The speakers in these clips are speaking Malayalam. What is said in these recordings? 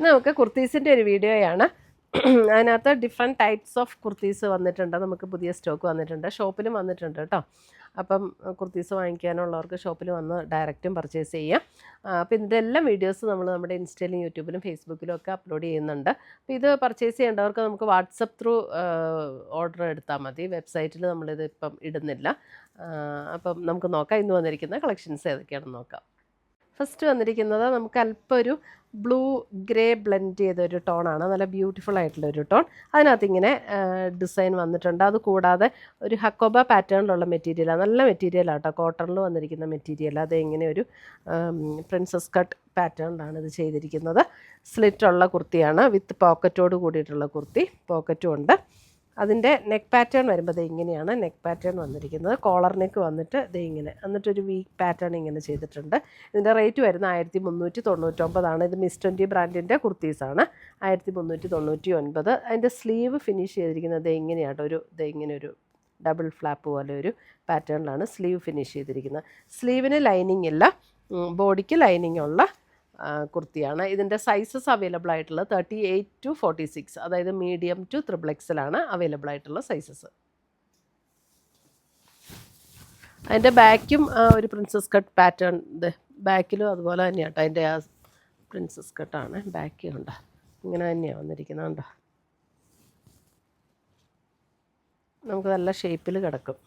നമുക്ക് കുർത്തീസിൻ്റെ ഒരു വീഡിയോയാണ്. അതിനകത്ത് ഡിഫറെൻറ്റ് ടൈപ്സ് ഓഫ് കുർത്തീസ് വന്നിട്ടുണ്ട്. നമുക്ക് പുതിയ സ്റ്റോക്ക് വന്നിട്ടുണ്ട്, ഷോപ്പിലും വന്നിട്ടുണ്ട് കേട്ടോ. അപ്പം കുർത്തീസ് വാങ്ങിക്കാനുള്ളവർക്ക് ഷോപ്പിൽ വന്ന് ഡയറക്റ്റും പർച്ചേസ് ചെയ്യാം. അപ്പോൾ ഇതിൻ്റെ എല്ലാ വീഡിയോസും നമ്മൾ നമ്മുടെ ഇൻസ്റ്റയിലും യൂട്യൂബിലും ഫേസ്ബുക്കിലും ഒക്കെ അപ്ലോഡ് ചെയ്യുന്നുണ്ട്. അപ്പോൾ ഇത് പർച്ചേസ് ചെയ്യേണ്ടവർക്ക് നമുക്ക് വാട്സപ്പ് ത്രൂ ഓർഡർ എടുത്താൽ മതി. വെബ്സൈറ്റിൽ നമ്മളിത് ഇപ്പം ഇടുന്നില്ല. അപ്പം നമുക്ക് നോക്കാം ഇന്ന് വന്നിരിക്കുന്ന കളക്ഷൻസ് ഏതൊക്കെയാണെന്ന് നോക്കാം. ഫസ്റ്റ് വന്നിരിക്കുന്നത് നമുക്ക് അല്പം ഒരു ബ്ലൂ ഗ്രേ ബ്ലെൻഡ് ചെയ്തൊരു ടോണാണ്. നല്ല ബ്യൂട്ടിഫുൾ ആയിട്ടുള്ളൊരു ടോൺ. അതിനകത്ത് ഇങ്ങനെ ഡിസൈൻ വന്നിട്ടുണ്ട്. അത് കൂടാതെ ഒരു ഹക്കോബ പാറ്റേണിലുള്ള മെറ്റീരിയലാണ്. നല്ല മെറ്റീരിയലാണ് കേട്ടോ, കോട്ടണിൽ വന്നിരിക്കുന്ന മെറ്റീരിയൽ. അത് ഇങ്ങനെ ഒരു പ്രിൻസസ് കട്ട് പാറ്റേണിലാണ് ഇത് ചെയ്തിരിക്കുന്നത്. സ്ലിറ്റുള്ള കുർത്തിയാണ്, വിത്ത് പോക്കറ്റോട് കൂടിയിട്ടുള്ള കുർത്തി. പോക്കറ്റും ഉണ്ട്. അതിൻ്റെ നെക്ക് പാറ്റേൺ വരുമ്പോൾ ഇത് ഇങ്ങനെയാണ് നെക്ക് പാറ്റേൺ വന്നിരിക്കുന്നത്. കോളർ നെക്ക് വന്നിട്ട് ഇത് ഇങ്ങനെ, എന്നിട്ടൊരു വീക്ക് പാറ്റേൺ ഇങ്ങനെ ചെയ്തിട്ടുണ്ട്. ഇതിൻ്റെ റേറ്റ് വരുന്ന 1399. ഇത് മിസ് 20 ബ്രാൻഡിൻ്റെ കുർത്തീസാണ്. 1399. അതിൻ്റെ സ്ലീവ് ഫിനിഷ് ചെയ്തിരിക്കുന്നത് ഇങ്ങനെയാട്ടോ, ഇങ്ങനെ ഒരു ഡബിൾ ഫ്ലാപ്പ് പോലെ ഒരു പാറ്റേണിലാണ് സ്ലീവ് ഫിനിഷ് ചെയ്തിരിക്കുന്നത്. സ്ലീവിന് ലൈനിങ് ഇല്ല, ബോഡിക്ക് ലൈനിങ് ഉള്ള കുർത്തിയാണ്. ഇതിൻ്റെ സൈസസ് അവൈലബിൾ ആയിട്ടുള്ളത് 38 to 46, അതായത് മീഡിയം ടു XXL ആണ് അവൈലബിൾ ആയിട്ടുള്ള സൈസസ്. അതിൻ്റെ ബാക്കും ഒരു പ്രിൻസസ് കട്ട് പാറ്റേൺ, ബാക്കിലും അതുപോലെ തന്നെയാണ് കേട്ടോ. അതിൻ്റെ ആ പ്രിൻസസ് കട്ടാണ് ബാക്ക്, കണ്ടോ ഇങ്ങനെ തന്നെയാണ് വന്നിരിക്കുന്നത്. കണ്ടോ, നമുക്ക് നല്ല ഷേപ്പിൽ കിടക്കും.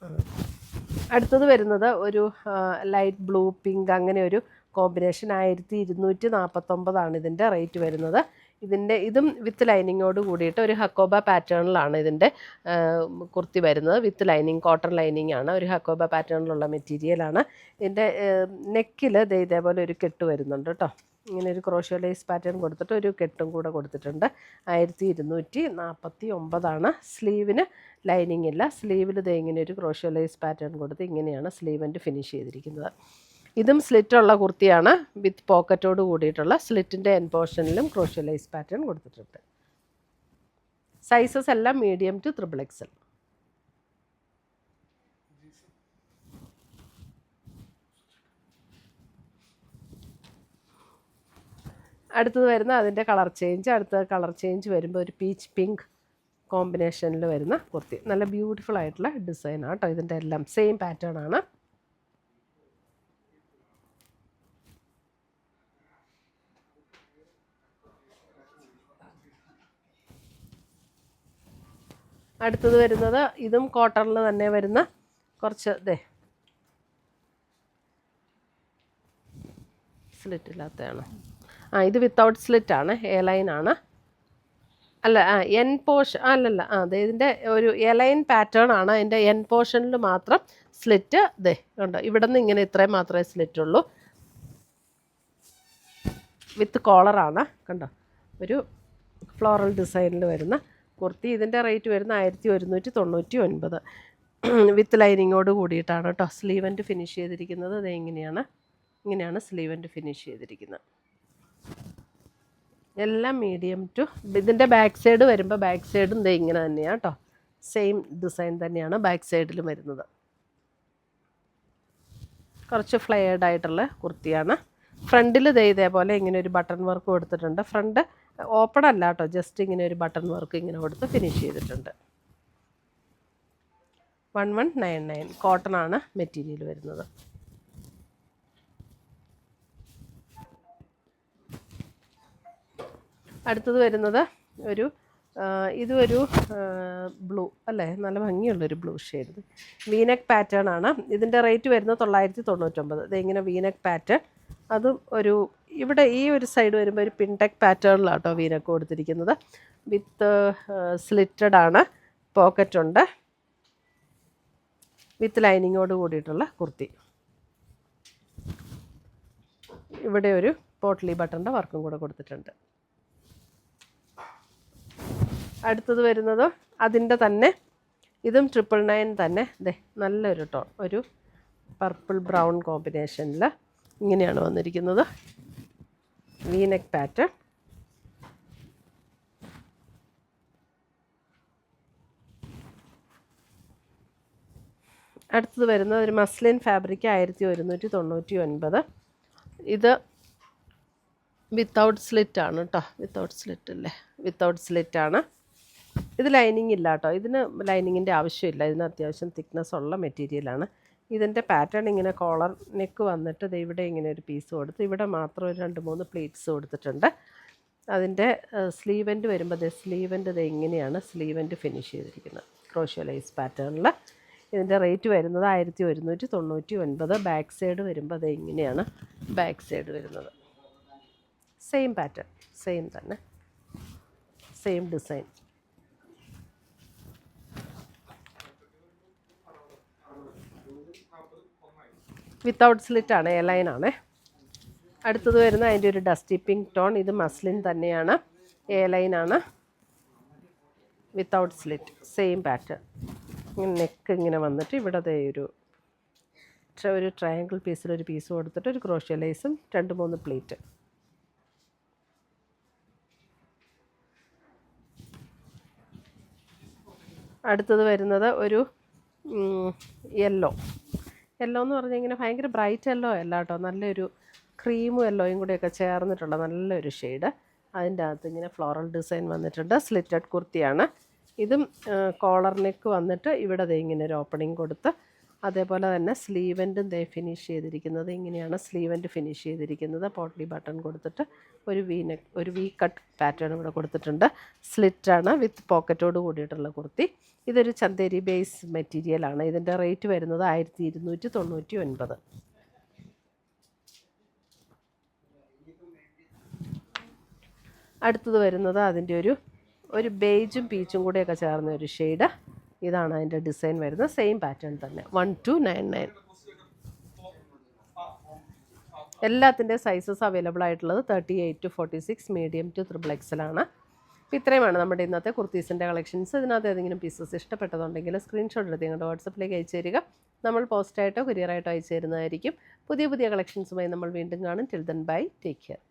അടുത്തത് വരുന്നത് ഒരു ലൈറ്റ് ബ്ലൂ പിങ്ക്, അങ്ങനെ ഒരു കോമ്പിനേഷൻ. 1249 ഇതിൻ്റെ റേറ്റ് വരുന്നത്. ഇതും വിത്ത് ലൈനിങ്ങോട് കൂടിയിട്ട് ഒരു ഹക്കോബ പാറ്റേണിലാണ് ഇതിൻ്റെ കുർത്തി വരുന്നത്. വിത്ത് ലൈനിങ്, കോട്ടൺ ലൈനിങ് ആണ്. ഒരു ഹക്കോബ പാറ്റേണിലുള്ള മെറ്റീരിയലാണ്. ഇതിൻ്റെ നെക്കിൽ ഇതേപോലെ ഒരു കെട്ട് വരുന്നുണ്ട് കേട്ടോ. ഇങ്ങനെ ഒരു ക്രോഷ്യോ ലേസ് പാറ്റേൺ കൊടുത്തിട്ട് ഒരു കെട്ടും കൂടെ കൊടുത്തിട്ടുണ്ട്. 1249. സ്ലീവിന് ലൈനിങ് ഇല്ല. സ്ലീവിൽ ഇങ്ങനെ ഒരു ക്രോഷ്യോ ലേസ് പാറ്റേൺ കൊടുത്ത് ഇങ്ങനെയാണ് സ്ലീവൻ്റ് ഫിനിഷ് ചെയ്തിരിക്കുന്നത്. ഇതും സ്ലിറ്റുള്ള കുർത്തിയാണ്, വിത്ത് പോക്കറ്റോട് കൂടിയിട്ടുള്ള. സ്ലിറ്റിൻ്റെ എൻ പോർഷനിലും ക്രോഷ്യോ ലേസ് പാറ്റേൺ കൊടുത്തിട്ടുണ്ട്. സൈസസ് എല്ലാം മീഡിയം ടു XXL. അടുത്തത് വരുന്ന അതിൻ്റെ കളർ ചേഞ്ച്. അടുത്ത കളർ ചേഞ്ച് വരുമ്പോൾ ഒരു പീച്ച് പിങ്ക് കോമ്പിനേഷനിൽ വരുന്ന കുർത്തി. നല്ല ബ്യൂട്ടിഫുൾ ആയിട്ടുള്ള ഡിസൈനാണ് കേട്ടോ. ഇതിൻ്റെ എല്ലാം സെയിം പാറ്റേൺ ആണ്. അടുത്തത് വരുന്നത് ഇതും കോട്ടണിൽ തന്നെ വരുന്ന കുറച്ച് സ്ലിറ്റ് ഇല്ലാത്തതാണ്. ഇത് വിത്തൗട്ട് സ്ലിറ്റാണ്, എ ലൈനാണ്. അല്ല, എൻ പോർഷൻ അല്ലല്ല, ഇതിൻ്റെ ഒരു എ ലൈൻ പാറ്റേൺ ആണ്. അതിൻ്റെ എൻ പോർഷനിൽ മാത്രം സ്ലിറ്റ് കണ്ടോ. ഇവിടെ നിന്ന് ഇങ്ങനെ ഇത്രയും മാത്രമേ സ്ലിറ്റുള്ളൂ. വിത്ത് കോളറാണ്, കണ്ടോ. ഒരു ഫ്ലോറൽ ഡിസൈനിൽ വരുന്ന കുർത്തി. ഇതിൻ്റെ റേറ്റ് വരുന്ന 1199. വിത്ത് ലൈനിങ്ങോട് കൂടിയിട്ടാണ് കേട്ടോ. സ്ലീവൻ്റ് ഫിനിഷ് ചെയ്തിരിക്കുന്നത് ഇങ്ങനെയാണ് സ്ലീവൻ്റ് ഫിനിഷ് ചെയ്തിരിക്കുന്നത്. എല്ലാം മീഡിയം ടു. ഇതിൻ്റെ ബാക്ക് സൈഡ് വരുമ്പോൾ ബാക്ക് സൈഡും ഇങ്ങനെ തന്നെയാണ് കേട്ടോ. സെയിം ഡിസൈൻ തന്നെയാണ് ബാക്ക് സൈഡിലും വരുന്നത്. കുറച്ച് ഫ്ലെയർഡ് ആയിട്ടുള്ള കുർത്തിയാണ്. ഫ്രണ്ടിൽ ഇതേപോലെ ഇങ്ങനെ ഒരു ബട്ടൺ വർക്ക് കൊടുത്തിട്ടുണ്ട്. ഫ്രണ്ട് ഓപ്പൺ അല്ല കേട്ടോ, ജസ്റ്റ് ഇങ്ങനെ ഒരു ബട്ടൺ വർക്ക് ഇങ്ങനെ കൊടുത്ത് ഫിനിഷ് ചെയ്തിട്ടുണ്ട്. 1199. കോട്ടൺ ആണ് മെറ്റീരിയൽ വരുന്നത്. അടുത്തത് വരുന്നത് ഇതൊരു ബ്ലൂ അല്ലേ, നല്ല ഭംഗിയുള്ളൊരു ബ്ലൂ ഷെയ്ഡ്. വീനെക്ക് പാറ്റേൺ ആണ്. ഇതിൻ്റെ റേറ്റ് വരുന്നത് 999. ഇതിങ്ങനെ വീനെക്ക് പാറ്റേൺ. അതും ഇവിടെ ഈ ഒരു സൈഡ് വരുമ്പോൾ ഒരു പിൻടെക് പാറ്റേണിലാണ് കേട്ടോ വീനെക്ക് കൊടുത്തിരിക്കുന്നത്. വിത്ത് സ്ലിറ്റഡ് ആണ്, പോക്കറ്റ് ഉണ്ട്, വിത്ത് ലൈനിങ്ങോട് കൂടിയിട്ടുള്ള കുർത്തി. ഇവിടെ ഒരു പോട്ട്ലി ബട്ടൻ്റെ വർക്കും കൂടെ കൊടുത്തിട്ടുണ്ട്. അടുത്തത് വരുന്നത് അതിൻ്റെ തന്നെ, ഇതും 999 തന്നെ. നല്ലൊരു ടോൺ, ഒരു പർപ്പിൾ ബ്രൗൺ കോമ്പിനേഷനിൽ ഇങ്ങനെയാണ് വന്നിരിക്കുന്നത്. V-neck pattern. അടുത്തത് വരുന്നത് ഒരു മസ്ലിൻ ഫാബ്രിക്. 1199. ഇത് വിത്തൗട്ട് സ്ലിറ്റ് ആണ് കേട്ടോ, വിത്തൗട്ട് സ്ലിറ്റ് അല്ലേ, വിത്തൗട്ട് സ്ലിറ്റ് ആണ്. ഇത് ലൈനിങ് ഇല്ല കേട്ടോ, ഇതിന് ലൈനിങ്ങിൻ്റെ ആവശ്യമില്ല, ഇതിന് അത്യാവശ്യം തിക്നെസ് ഉള്ള മെറ്റീരിയലാണ്. ഇതിൻ്റെ പാറ്റേൺ ഇങ്ങനെ കോളർ നെക്ക് വന്നിട്ട് ഇത് ഇവിടെ ഇങ്ങനെ ഒരു പീസ് കൊടുത്ത് ഇവിടെ മാത്രം ഒരു 2-3 പ്ലീറ്റ്സ് കൊടുത്തിട്ടുണ്ട്. അതിൻ്റെ സ്ലീവെൻ്റ് വരുമ്പോൾ സ്ലീവെൻ്റ് ഇത് എങ്ങനെയാണ് സ്ലീവെൻ്റ് ഫിനിഷ് ചെയ്തിരിക്കുന്നത് ക്രോഷ്യോ ലേസ് പാറ്റേണിൽ. ഇതിൻ്റെ റേറ്റ് വരുന്നത് 1199. ബാക്ക് സൈഡ് വരുമ്പോൾ അത് ഇങ്ങനെയാണ് ബാക്ക് സൈഡ് വരുന്നത്. സെയിം പാറ്റേൺ, സെയിം തന്നെ, സെയിം ഡിസൈൻ. വിത്തൗട്ട് സ്ലിറ്റാണ്, എ ലൈനാണ്. അടുത്തത് വരുന്ന അതിൻ്റെ ഒരു ഡസ്റ്റി പിങ്ക് ടോൺ. ഇത് മസ്ലിൻ തന്നെയാണ്, എ ലൈനാണ്, without slit, same pattern. Neck ഇങ്ങനെ വന്നിട്ട് ഇവിടെ ഒരു ട്രയാങ്കിൾ പീസിലൊരു പീസ് കൊടുത്തിട്ട് ഒരു ക്രോഷ്യോ ലേസും 2-3 പ്ലീറ്റ്. അടുത്തത് വരുന്നത് ഒരു യെല്ലോ എന്ന് പറഞ്ഞാൽ ഇങ്ങനെ ഭയങ്കര ബ്രൈറ്റ് യെല്ലോ അല്ല കേട്ടോ, നല്ലൊരു ക്രീമും യെല്ലോയും കൂടെയൊക്കെ ചേർന്നിട്ടുള്ള നല്ലൊരു ഷെയ്ഡ്. അതിൻ്റെ അകത്ത് ഇങ്ങനെ ഫ്ലോറൽ ഡിസൈൻ വന്നിട്ടുണ്ട്. സ്ലിറ്റഡ് കുർത്തിയാണ്. ഇതും കോളർ നെക്ക് വന്നിട്ട് ഇവിടെ ഇങ്ങനെ ഒരു ഓപ്പണിങ് കൊടുത്ത്, അതേപോലെ തന്നെ സ്ലീവെൻറ്റും ഫിനിഷ് ചെയ്തിരിക്കുന്നത് ഇങ്ങനെയാണ്. സ്ലീവെൻറ്റ് ഫിനിഷ് ചെയ്തിരിക്കുന്നത് പോട്ട്ലി ബട്ടൺ കൊടുത്തിട്ട് ഒരു വി കട്ട് പാറ്റേൺ ഇവിടെ കൊടുത്തിട്ടുണ്ട്. സ്ലിറ്റാണ് വിത്ത് പോക്കറ്റോട് കൂടിയിട്ടുള്ള കുർത്തി. ഇതൊരു ചന്തേരി ബേസ് മെറ്റീരിയലാണ്. ഇതിൻ്റെ റേറ്റ് വരുന്നത് 1299. അടുത്തത് വരുന്നത് അതിൻ്റെ ഒരു ബേജും പീച്ചും കൂടെയൊക്കെ ചേർന്ന ഒരു ഷെയ്ഡ്. ഇതാണ് അതിൻ്റെ ഡിസൈൻ വരുന്നത്. സെയിം പാറ്റേൺ തന്നെ, 1299. എല്ലാത്തിൻ്റെ സൈസസ് അവൈലബിൾ ആയിട്ടുള്ളത് 38 to 46, മീഡിയം ടു XXL ആണ്. അപ്പോൾ ഇത്രയുമാണ് നമ്മുടെ ഇന്നത്തെ കുർത്തീസിൻ്റെ കളക്ഷൻസ്. ഇതിനകത്ത് ഏതെങ്കിലും പീസസ് ഇഷ്ടപ്പെട്ടതുണ്ടെങ്കിൽ സ്ക്രീൻഷോട്ട് എടുത്ത് നിങ്ങളുടെ വാട്സപ്പിലേക്ക് അയച്ചു തരിക. നമ്മൾ പോസ്റ്റായിട്ടോ കൊറിയറായിട്ടോ അയച്ചു തരുന്നതായിരിക്കും. പുതിയ കളക്ഷൻസുമായി നമ്മൾ വീണ്ടും കാണും. Till then bye, take care.